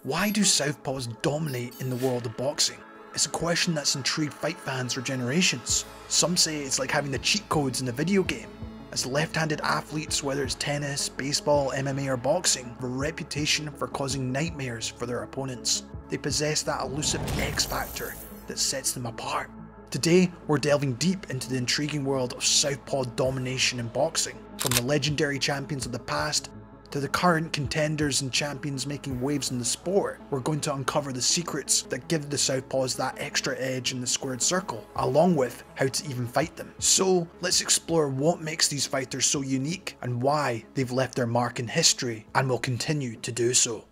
Why do southpaws dominate in the world of boxing? It's a question that's intrigued fight fans for generations. Some say it's like having the cheat codes in a video game, as left-handed athletes, whether it's tennis, baseball, MMA or boxing, have a reputation for causing nightmares for their opponents. They possess that elusive X factor that sets them apart. Today, we're delving deep into the intriguing world of southpaw domination in boxing, from the legendary champions of the past to the current contenders and champions making waves in the sport. We're going to uncover the secrets that give the southpaws that extra edge in the squared circle, along with how to even fight them. So let's explore what makes these fighters so unique and why they've left their mark in history and will continue to do so.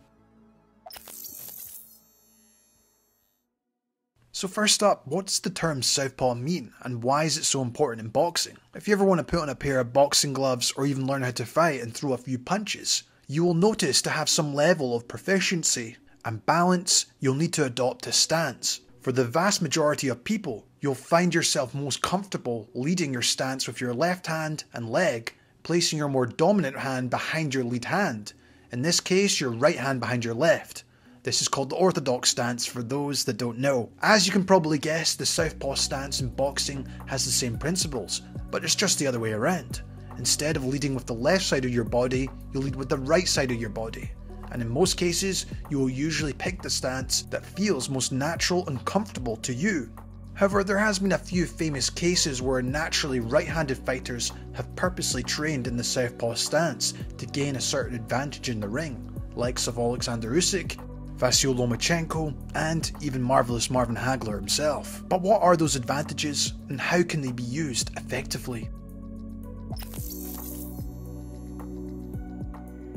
So first up, what does the term southpaw mean and why is it so important in boxing? If you ever want to put on a pair of boxing gloves or even learn how to fight and throw a few punches, you will notice to have some level of proficiency and balance, you'll need to adopt a stance. For the vast majority of people, you'll find yourself most comfortable leading your stance with your left hand and leg, placing your more dominant hand behind your lead hand. In this case, your right hand behind your left. This is called the orthodox stance for those that don't know. As you can probably guess, the southpaw stance in boxing has the same principles, but it's just the other way around. Instead of leading with the left side of your body, you'll lead with the right side of your body. And in most cases, you will usually pick the stance that feels most natural and comfortable to you. However, there has been a few famous cases where naturally right-handed fighters have purposely trained in the southpaw stance to gain a certain advantage in the ring, likes of Alexander Usyk, Vasyl Lomachenko, and even marvellous Marvin Hagler himself. But what are those advantages and how can they be used effectively?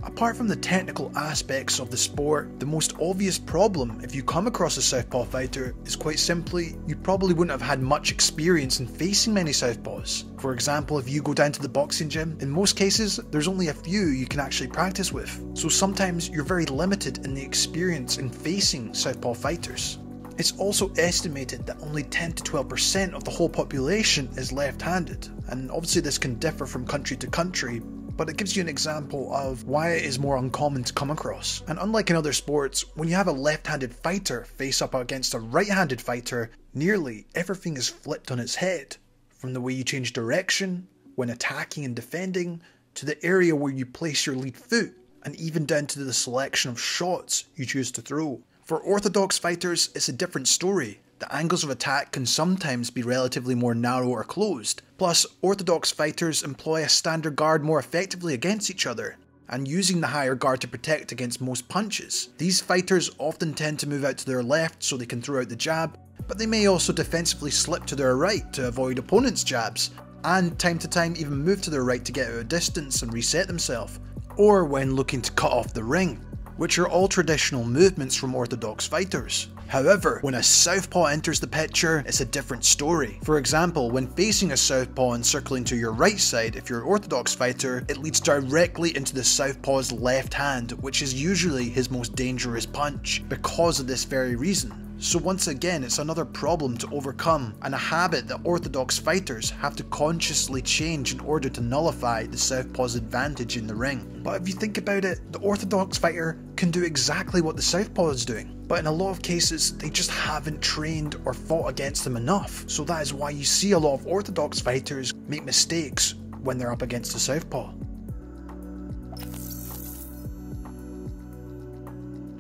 Apart from the technical aspects of the sport, the most obvious problem if you come across a southpaw fighter is quite simply, you probably wouldn't have had much experience in facing many southpaws. For example, if you go down to the boxing gym, in most cases, there's only a few you can actually practice with. So sometimes you're very limited in the experience in facing southpaw fighters. It's also estimated that only 10 to 12% of the whole population is left-handed, and obviously this can differ from country to country, but it gives you an example of why it is more uncommon to come across. And unlike in other sports, when you have a left-handed fighter face up against a right-handed fighter, nearly everything is flipped on its head. From the way you change direction, when attacking and defending, to the area where you place your lead foot, and even down to the selection of shots you choose to throw. For orthodox fighters, it's a different story. The angles of attack can sometimes be relatively more narrow or closed. Plus, orthodox fighters employ a standard guard more effectively against each other, and using the higher guard to protect against most punches. These fighters often tend to move out to their left so they can throw out the jab, but they may also defensively slip to their right to avoid opponents' jabs, and time to time even move to their right to get out of distance and reset themselves, or when looking to cut off the ring, which are all traditional movements from orthodox fighters. However, when a southpaw enters the picture, it's a different story. For example, when facing a southpaw and circling to your right side if you're an orthodox fighter, it leads directly into the southpaw's left hand, which is usually his most dangerous punch, because of this very reason. So once again, it's another problem to overcome, and a habit that orthodox fighters have to consciously change in order to nullify the southpaw's advantage in the ring. But if you think about it, the orthodox fighter can do exactly what the southpaw is doing, but in a lot of cases they just haven't trained or fought against them enough. So that is why you see a lot of orthodox fighters make mistakes when they're up against the southpaw.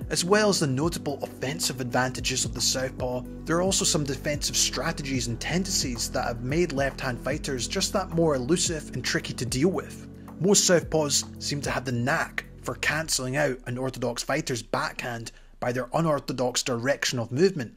As well as the notable offensive advantages of the southpaw, there are also some defensive strategies and tendencies that have made left-hand fighters just that more elusive and tricky to deal with. Most southpaws seem to have the knack for cancelling out an orthodox fighter's backhand by their unorthodox direction of movement,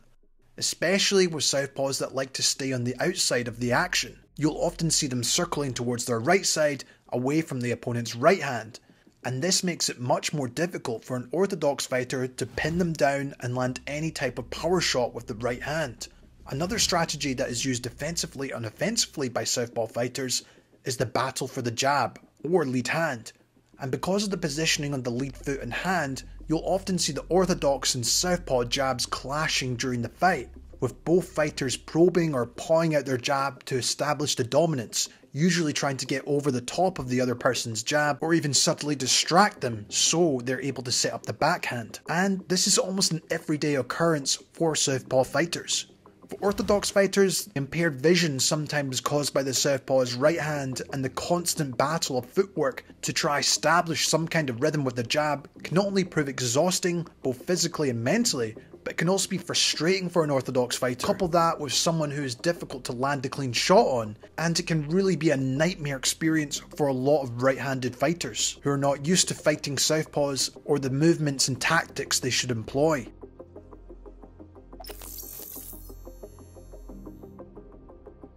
especially with southpaws that like to stay on the outside of the action. You'll often see them circling towards their right side away from the opponent's right hand, and this makes it much more difficult for an orthodox fighter to pin them down and land any type of power shot with the right hand. Another strategy that is used defensively and offensively by southpaw fighters is the battle for the jab, or lead hand. And because of the positioning on the lead foot and hand, you'll often see the orthodox and southpaw jabs clashing during the fight, with both fighters probing or pawing out their jab to establish the dominance, usually trying to get over the top of the other person's jab or even subtly distract them so they're able to set up the backhand. And this is almost an everyday occurrence for southpaw fighters. For orthodox fighters, impaired vision sometimes caused by the southpaw's right hand and the constant battle of footwork to try establish some kind of rhythm with the jab can not only prove exhausting both physically and mentally, but it can also be frustrating for an orthodox fighter. Couple that with someone who is difficult to land a clean shot on, and it can really be a nightmare experience for a lot of right-handed fighters who are not used to fighting southpaws or the movements and tactics they should employ.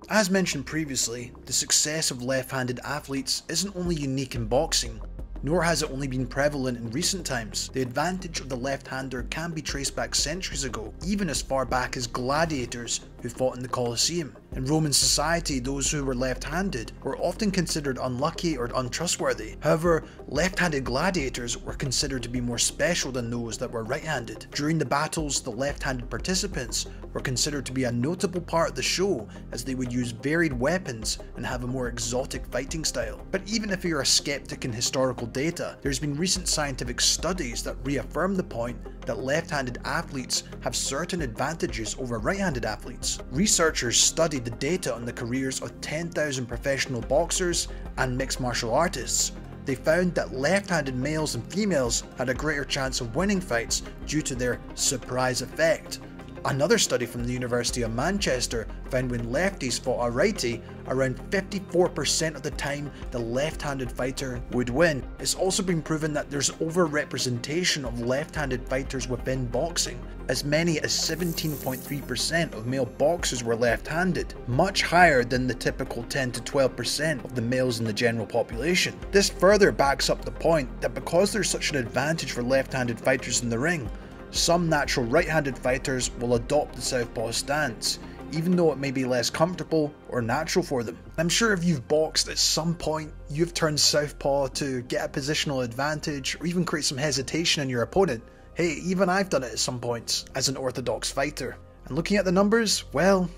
As mentioned previously, the success of left-handed athletes isn't only unique in boxing, nor has it only been prevalent in recent times. The advantage of the left-hander can be traced back centuries ago, even as far back as gladiators who fought in the Colosseum. In Roman society, those who were left-handed were often considered unlucky or untrustworthy. However, left-handed gladiators were considered to be more special than those that were right-handed. During the battles, the left-handed participants were considered to be a notable part of the show, as they would use varied weapons and have a more exotic fighting style. But even if you're a skeptic in historical data, there's been recent scientific studies that reaffirm the point that left-handed athletes have certain advantages over right-handed athletes. Researchers studied the data on the careers of 10,000 professional boxers and mixed martial artists. They found that left-handed males and females had a greater chance of winning fights due to their surprise effect. Another study from the University of Manchester found when lefties fought a righty, around 54% of the time the left-handed fighter would win. It's also been proven that there's over-representation of left-handed fighters within boxing. As many as 17.3% of male boxers were left-handed, much higher than the typical 10 to 12% of the males in the general population. This further backs up the point that because there's such an advantage for left-handed fighters in the ring, some natural right-handed fighters will adopt the southpaw stance, even though it may be less comfortable or natural for them. I'm sure if you've boxed at some point, you've turned southpaw to get a positional advantage or even create some hesitation in your opponent. Hey, even I've done it at some points as an orthodox fighter. And looking at the numbers, well,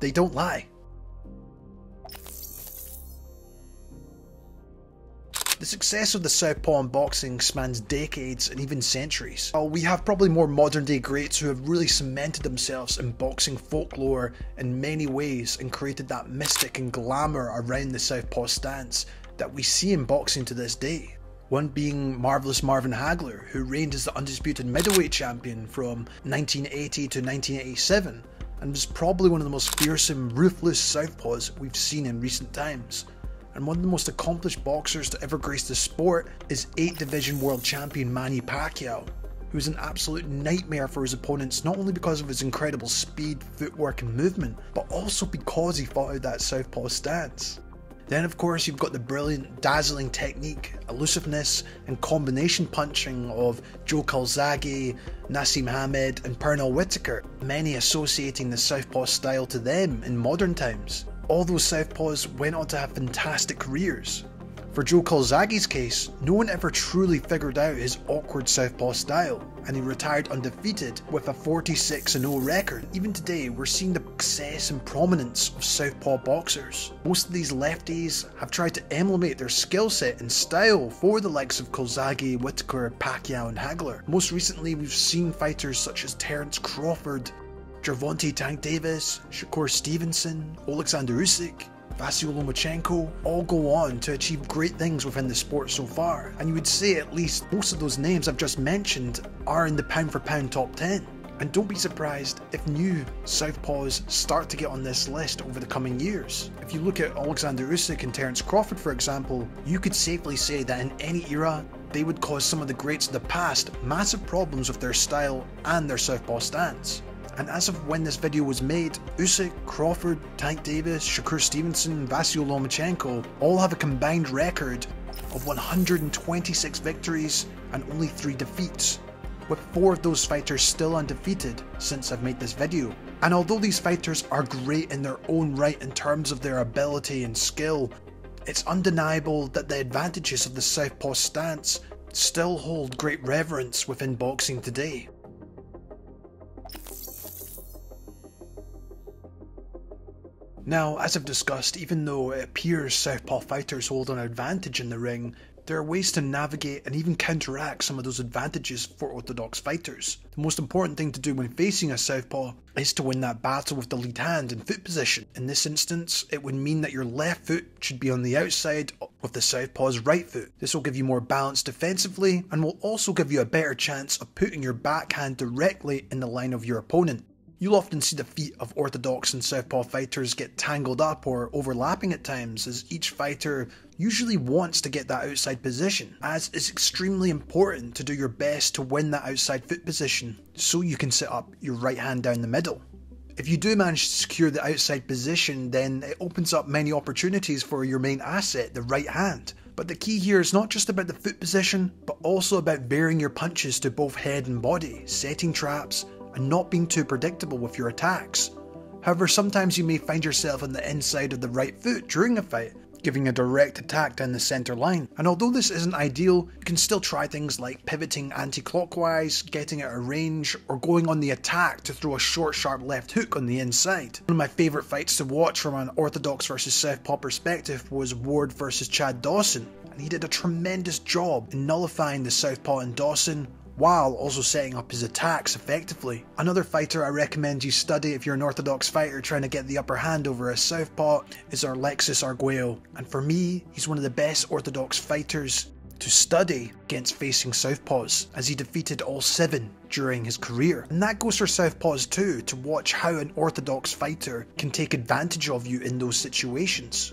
they don't lie. The success of the southpaw in boxing spans decades and even centuries. While we have probably more modern day greats who have really cemented themselves in boxing folklore in many ways and created that mystic and glamour around the southpaw stance that we see in boxing to this day. One being Marvelous Marvin Hagler, who reigned as the undisputed middleweight champion from 1980 to 1987 and was probably one of the most fearsome, ruthless southpaws we've seen in recent times. And one of the most accomplished boxers to ever grace the sport is 8th Division World Champion Manny Pacquiao, who's an absolute nightmare for his opponents not only because of his incredible speed, footwork and movement, but also because he fought out that southpaw stance. Then of course you've got the brilliant, dazzling technique, elusiveness and combination punching of Joe Calzaghe, Nassim Hamed and Pernell Whitaker, many associating the southpaw style to them in modern times. All those southpaws went on to have fantastic careers. For Joe Calzaghe's case, no one ever truly figured out his awkward southpaw style, and he retired undefeated with a 46-0 record. Even today, we're seeing the success and prominence of southpaw boxers. Most of these lefties have tried to emulate their skill set and style for the likes of Calzaghe, Whitaker, Pacquiao and Hagler. Most recently, we've seen fighters such as Terence Crawford, Gervonta Tank Davis, Shakur Stevenson, Alexander Usyk, Vasyl Lomachenko all go on to achieve great things within the sport so far, and you would say at least most of those names I've just mentioned are in the pound for pound top 10. And don't be surprised if new southpaws start to get on this list over the coming years. If you look at Alexander Usyk and Terence Crawford for example, you could safely say that in any era they would cause some of the greats of the past massive problems with their style and their southpaw stance. And as of when this video was made, Usyk, Crawford, Tank Davis, Shakur Stevenson and Vasyl Lomachenko all have a combined record of 126 victories and only 3 defeats, with 4 of those fighters still undefeated since I've made this video. And although these fighters are great in their own right in terms of their ability and skill, it's undeniable that the advantages of the southpaw stance still hold great reverence within boxing today. Now, as I've discussed, even though it appears southpaw fighters hold an advantage in the ring, there are ways to navigate and even counteract some of those advantages for orthodox fighters. The most important thing to do when facing a southpaw is to win that battle with the lead hand and foot position. In this instance, it would mean that your left foot should be on the outside of the southpaw's right foot. This will give you more balance defensively and will also give you a better chance of putting your backhand directly in the line of your opponent. You'll often see the feet of orthodox and southpaw fighters get tangled up or overlapping at times, as each fighter usually wants to get that outside position, as it's extremely important to do your best to win that outside foot position so you can set up your right hand down the middle. If you do manage to secure the outside position, then it opens up many opportunities for your main asset, the right hand. But the key here is not just about the foot position, but also about varying your punches to both head and body, setting traps, and not being too predictable with your attacks. However, sometimes you may find yourself on the inside of the right foot during a fight, giving a direct attack down the centre line. And although this isn't ideal, you can still try things like pivoting anti-clockwise, getting out of range, or going on the attack to throw a short sharp left hook on the inside. One of my favourite fights to watch from an orthodox versus southpaw perspective was Ward versus Chad Dawson, and he did a tremendous job in nullifying the southpaw in Dawson, while also setting up his attacks effectively. Another fighter I recommend you study if you're an orthodox fighter trying to get the upper hand over a southpaw is Alexis Arguello, and for me, he's one of the best orthodox fighters to study against facing southpaws, as he defeated all 7 during his career. And that goes for southpaws too, to watch how an orthodox fighter can take advantage of you in those situations.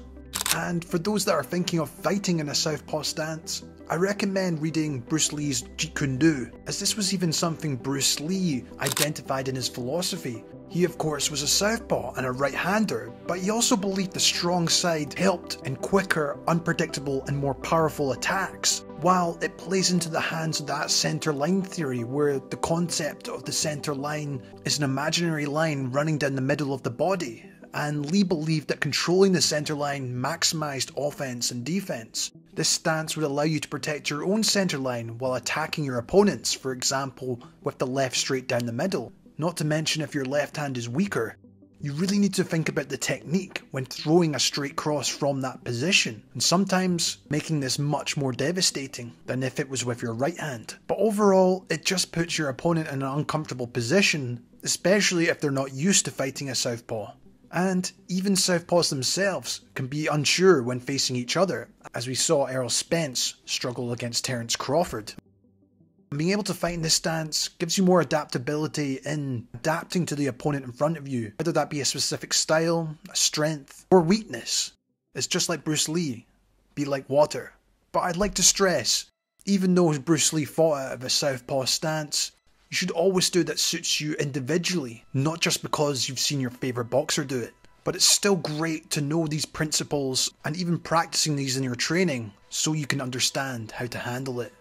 And for those that are thinking of fighting in a southpaw stance, I recommend reading Bruce Lee's Jeet Kune Do, as this was even something Bruce Lee identified in his philosophy. He of course was a southpaw and a right-hander, but he also believed the strong side helped in quicker, unpredictable and more powerful attacks. While it plays into the hands of that centre line theory, where the concept of the centre line is an imaginary line running down the middle of the body, and Lee believed that controlling the centre line maximised offence and defence. This stance would allow you to protect your own centre line while attacking your opponents, for example with the left straight down the middle. Not to mention if your left hand is weaker. You really need to think about the technique when throwing a straight cross from that position, and sometimes making this much more devastating than if it was with your right hand. But overall, it just puts your opponent in an uncomfortable position, especially if they're not used to fighting a southpaw. And even southpaws themselves can be unsure when facing each other, as we saw Errol Spence struggle against Terence Crawford. Being able to fight in this stance gives you more adaptability in adapting to the opponent in front of you, whether that be a specific style, a strength, or weakness. It's just like Bruce Lee, be like water. But I'd like to stress, even though Bruce Lee fought out of a southpaw stance, you should always do that suits you individually, not just because you've seen your favourite boxer do it. But it's still great to know these principles and even practicing these in your training so you can understand how to handle it.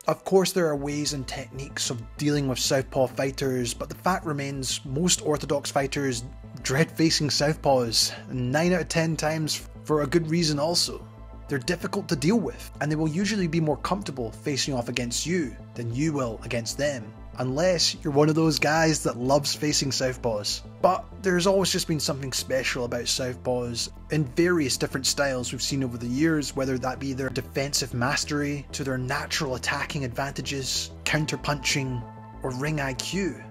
Of course there are ways and techniques of dealing with southpaw fighters, but the fact remains most orthodox fighters dread facing southpaws, and 9 out of 10 times for a good reason also. They're difficult to deal with, and they will usually be more comfortable facing off against you than you will against them. Unless you're one of those guys that loves facing southpaws. But there's always just been something special about southpaws in various different styles we've seen over the years, whether that be their defensive mastery, to their natural attacking advantages, counter-punching, or ring IQ.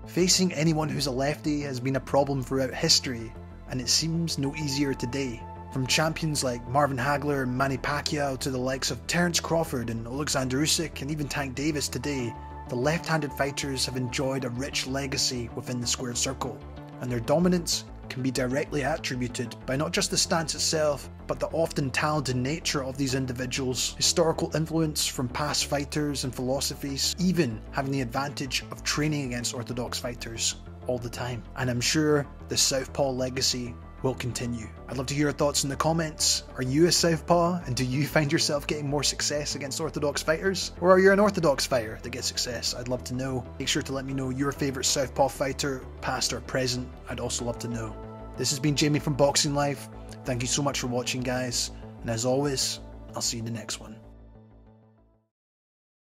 Facing anyone who's a lefty has been a problem throughout history, and it seems no easier today. From champions like Marvin Hagler and Manny Pacquiao to the likes of Terence Crawford and Alexander Usyk and even Tank Davis today, the left-handed fighters have enjoyed a rich legacy within the squared circle, and their dominance can be directly attributed by not just the stance itself, but the often talented nature of these individuals, historical influence from past fighters and philosophies, even having the advantage of training against orthodox fighters all the time. And I'm sure the southpaw legacy will continue. I'd love to hear your thoughts in the comments. Are you a southpaw, and do you find yourself getting more success against orthodox fighters? Or are you an orthodox fighter that gets success? I'd love to know. Make sure to let me know your favourite southpaw fighter, past or present. I'd also love to know. This has been Jamie from Boxing Life. Thank you so much for watching, guys, and as always, I'll see you in the next one.